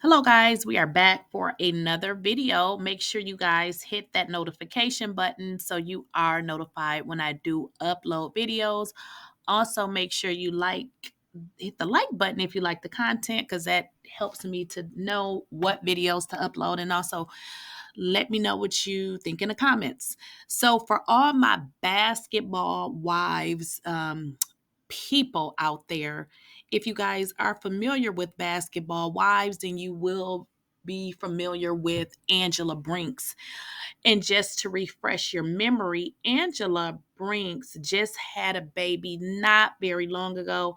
Hello guys, we are back for another video. Make sure you guys hit that notification button so you are notified when I do upload videos. Also, make sure you hit the like button if you like the content because that helps me to know what videos to upload, and also let me know what you think in the comments. So for all my basketball wives, people out there, if you guys are familiar with basketball wives, then you will be familiar with Angela Brinks. And just to refresh your memory, Angela Brinks just had a baby not very long ago.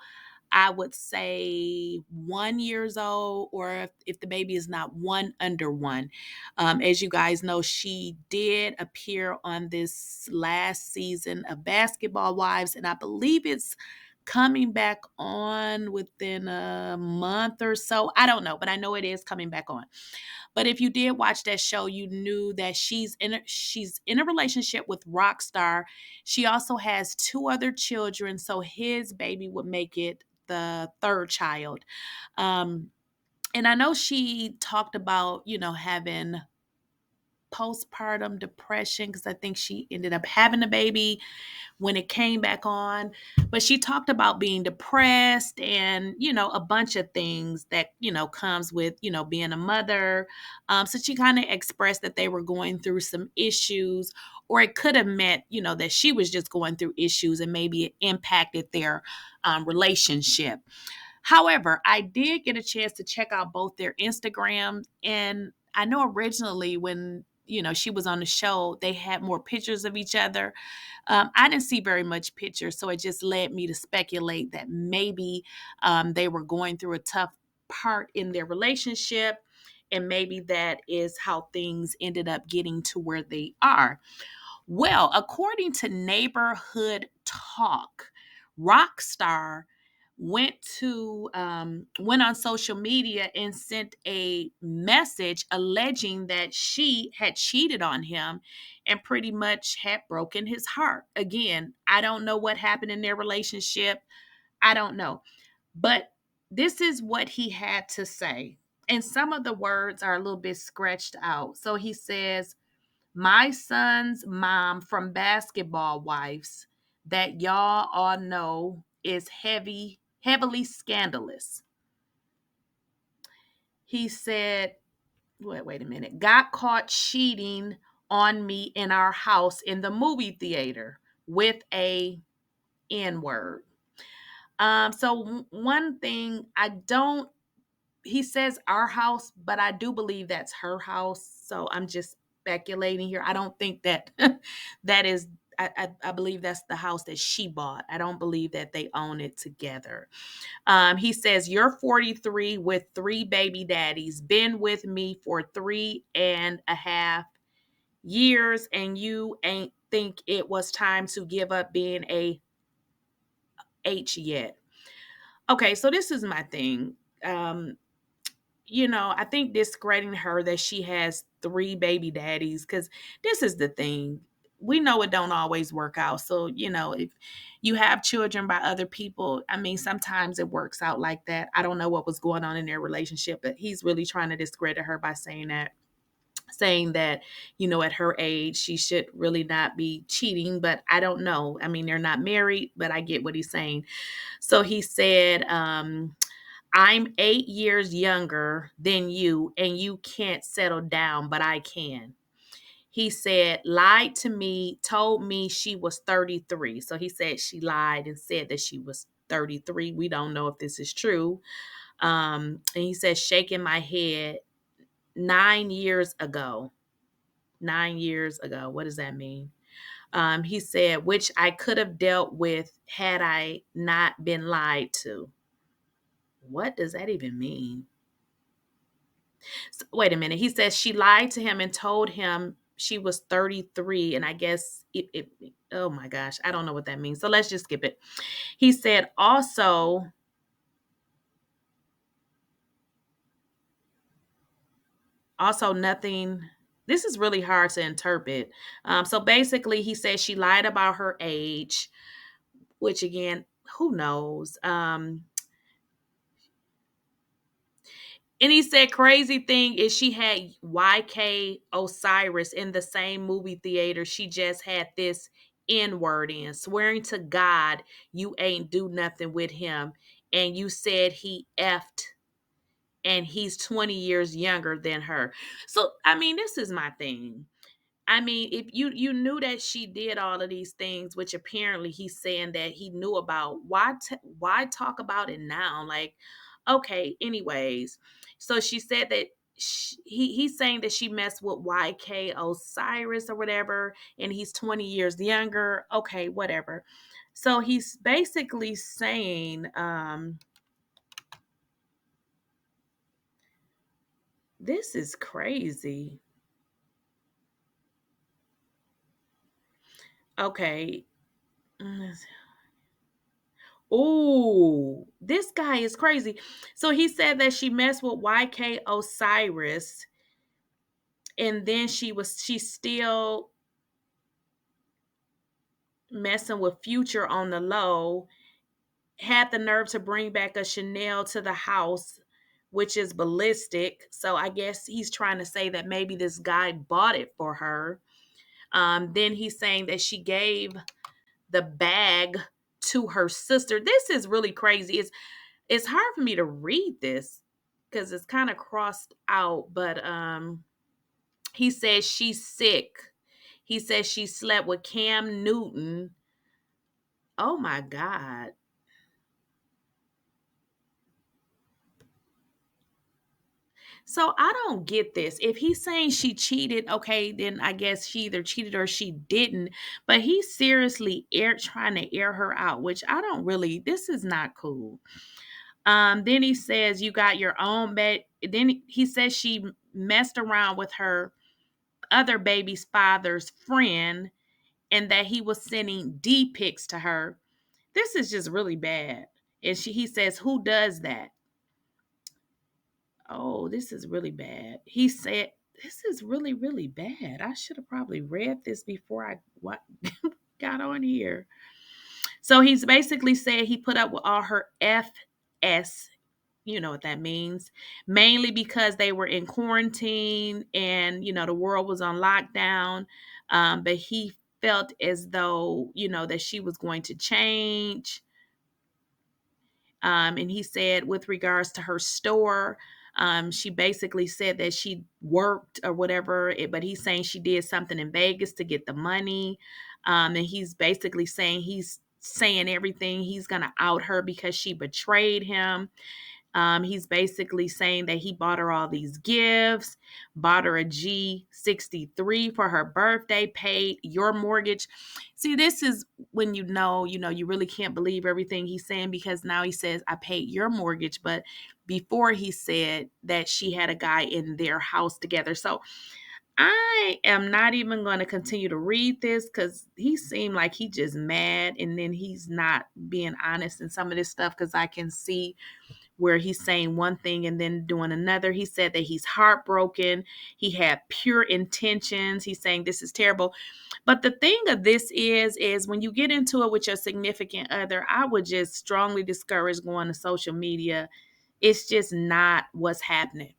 I would say 1 years old, or if the baby is not one, under one. As you guys know, she did appear on this last season of Basketball Wives, and I believe it's coming back on within a month or so. I don't know, but I know it is coming back on. But if you did watch that show, you knew that she's in a relationship with Rockstar. She also has two other children, so his baby would make it the third child. Um, and I know she talked about, having postpartum depression because I think she ended up having a baby when it came back on. But she talked about being depressed and, a bunch of things that, comes with, being a mother. So she kind of expressed that they were going through some issues, or it could have meant, that she was just going through issues and maybe it impacted their relationship. However, I did get a chance to check out both their Instagrams, and I know originally when she was on the show, they had more pictures of each other. I didn't see very much pictures, so it just led me to speculate that maybe they were going through a tough part in their relationship, and maybe that is how things ended up getting to where they are. Well, according to Neighborhood Talk, Rockstar went on social media and sent a message alleging that she had cheated on him and pretty much had broken his heart. Again, I don't know what happened in their relationship. I don't know. But this is what he had to say. And some of the words are a little bit scratched out. So he says, "My son's mom from Basketball Wives, that y'all all know is heavily scandalous." He said, wait a minute, "Got caught cheating on me in our house in the movie theater with a N word." So one thing I don't, he says our house, but I do believe that's her house. So I'm just speculating here. I don't think that that is. I believe that's the house that she bought. I don't believe that they own it together. He says, "You're 43 with three baby daddies, been with me for 3.5 years, and you ain't think it was time to give up being a H yet." Okay, so this is my thing. Um, I think discrediting her that she has three baby daddies, because this is the thing. We know it don't always work out. So, if you have children by other people, I mean, sometimes it works out like that. I don't know what was going on in their relationship, but he's really trying to discredit her by saying that, at her age, she should really not be cheating. But I don't know. I mean, they're not married, but I get what he's saying. So he said, "I'm 8 years younger than you, and you can't settle down, but I can." He said, "Lied to me, told me she was 33." So he said she lied and said that she was 33. We don't know if this is true. And he said, "Shaking my head 9 years ago." 9 years ago. What does that mean? He said, "Which I could have dealt with had I not been lied to." What does that even mean? Wait a minute. He says she lied to him and told him she was 33. And I guess oh my gosh, I don't know what that means. So let's just skip it. He said also nothing. This is really hard to interpret. So basically, he said she lied about her age, which again, who knows? And he said, crazy thing is she had YK Osiris in the same movie theater. She just had this N word in, swearing to God you ain't do nothing with him. And you said he effed and he's 20 years younger than her. So, I mean, this is my thing. I mean, if you knew that she did all of these things, which apparently he's saying that he knew about, why talk about it now? Like, okay, anyways. So she said that he's saying that she messed with YK Osiris or whatever, and he's 20 years younger. Okay, whatever. So he's basically saying, this is crazy. Okay. Oh, this guy is crazy. So he said that she messed with YK Osiris, and then she's still messing with Future on the low. Had the nerve to bring back a Chanel to the house, which is ballistic. So I guess he's trying to say that maybe this guy bought it for her. Then he's saying that she gave the bag to her sister. This is really crazy. It's hard for me to read this because it's kind of crossed out, but he says she's sick. He says she slept with Cam Newton. Oh my God. So I don't get this. If he's saying she cheated, okay, then I guess she either cheated or she didn't. But he's seriously trying to air her out, which I don't really. This is not cool. Then he says you got your own bed. Then he says she messed around with her other baby's father's friend and that he was sending D pics to her. This is just really bad. And he says, who does that? Oh, this is really bad. He said, this is really, really bad. I should have probably read this before I got on here. So he's basically said he put up with all her FS. You know what that means. Mainly because they were in quarantine and, the world was on lockdown. But he felt as though, that she was going to change. And he said, with regards to her store, she basically said that she worked or whatever, but he's saying she did something in Vegas to get the money. And he's basically saying he's saying everything. He's going to out her because she betrayed him. He's basically saying that he bought her all these gifts, bought her a G63 for her birthday, paid your mortgage. See, this is when you really can't believe everything he's saying because now he says, I paid your mortgage. But before he said that she had a guy in their house together. So I am not even going to continue to read this because he seemed like he just mad and then he's not being honest in some of this stuff because I can see where he's saying one thing and then doing another. He said that he's heartbroken. He had pure intentions. He's saying this is terrible. But the thing of this is when you get into it with your significant other, I would just strongly discourage going to social media. It's just not what's happening.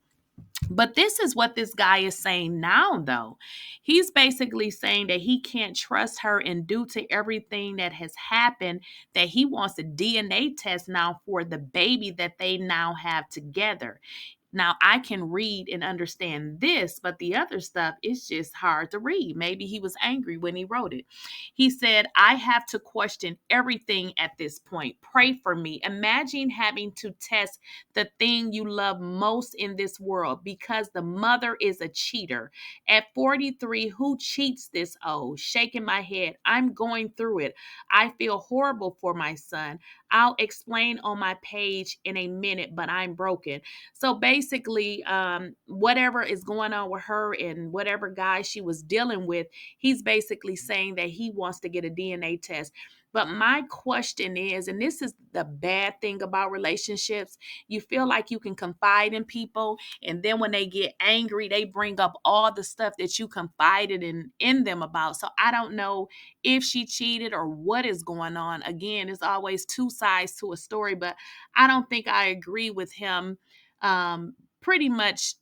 But this is what this guy is saying now, though. He's basically saying that he can't trust her, and due to everything that has happened, that he wants a DNA test now for the baby that they now have together. Now, I can read and understand this, but the other stuff is just hard to read. Maybe he was angry when he wrote it. He said, I have to question everything at this point. Pray for me. Imagine having to test the thing you love most in this world because the mother is a cheater. At 43, who cheats this old? Shaking my head. I'm going through it. I feel horrible for my son. I'll explain on my page in a minute, but I'm broken. So basically, whatever is going on with her and whatever guy she was dealing with, he's basically saying that he wants to get a DNA test. But my question is, and this is the bad thing about relationships, you feel like you can confide in people, and then when they get angry, they bring up all the stuff that you confided in them about. So I don't know if she cheated or what is going on. Again, there's always two sides to a story, but I don't think I agree with him pretty much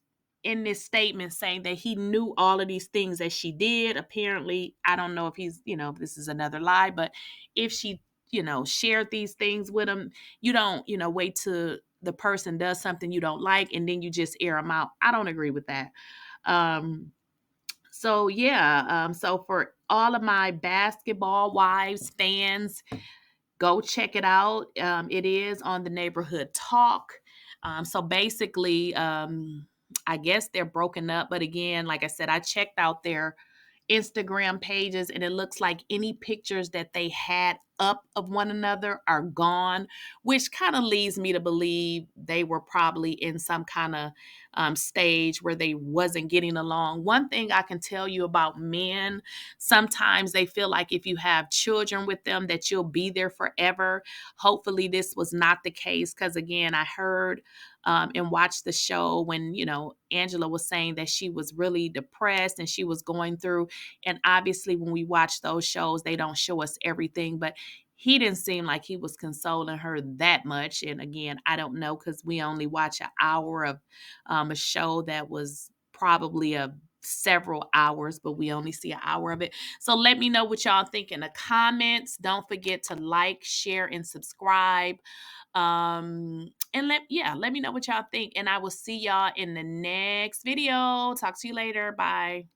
in this statement saying that he knew all of these things that she did. Apparently, I don't know if he's, this is another lie, but if she, shared these things with him, you don't, wait till the person does something you don't like and then you just air them out. I don't agree with that. So yeah, so for all of my basketball wives fans, go check it out. It is on the Neighborhood Talk. So basically, I guess they're broken up. But again, like I said, I checked out their Instagram pages and it looks like any pictures that they had up of one another are gone, which kind of leads me to believe they were probably in some kind of stage where they wasn't getting along. One thing I can tell you about men, sometimes they feel like if you have children with them that you'll be there forever. Hopefully this was not the case, because again, I heard and watched the show when, Angela was saying that she was really depressed and she was going through. And obviously, when we watch those shows, they don't show us everything, but he didn't seem like he was consoling her that much. And again, I don't know, because we only watch an hour of a show that was probably a several hours, but we only see an hour of it. So let me know what y'all think in the comments. Don't forget to like, share, and subscribe. And let me know what y'all think. And I will see y'all in the next video. Talk to you later. Bye.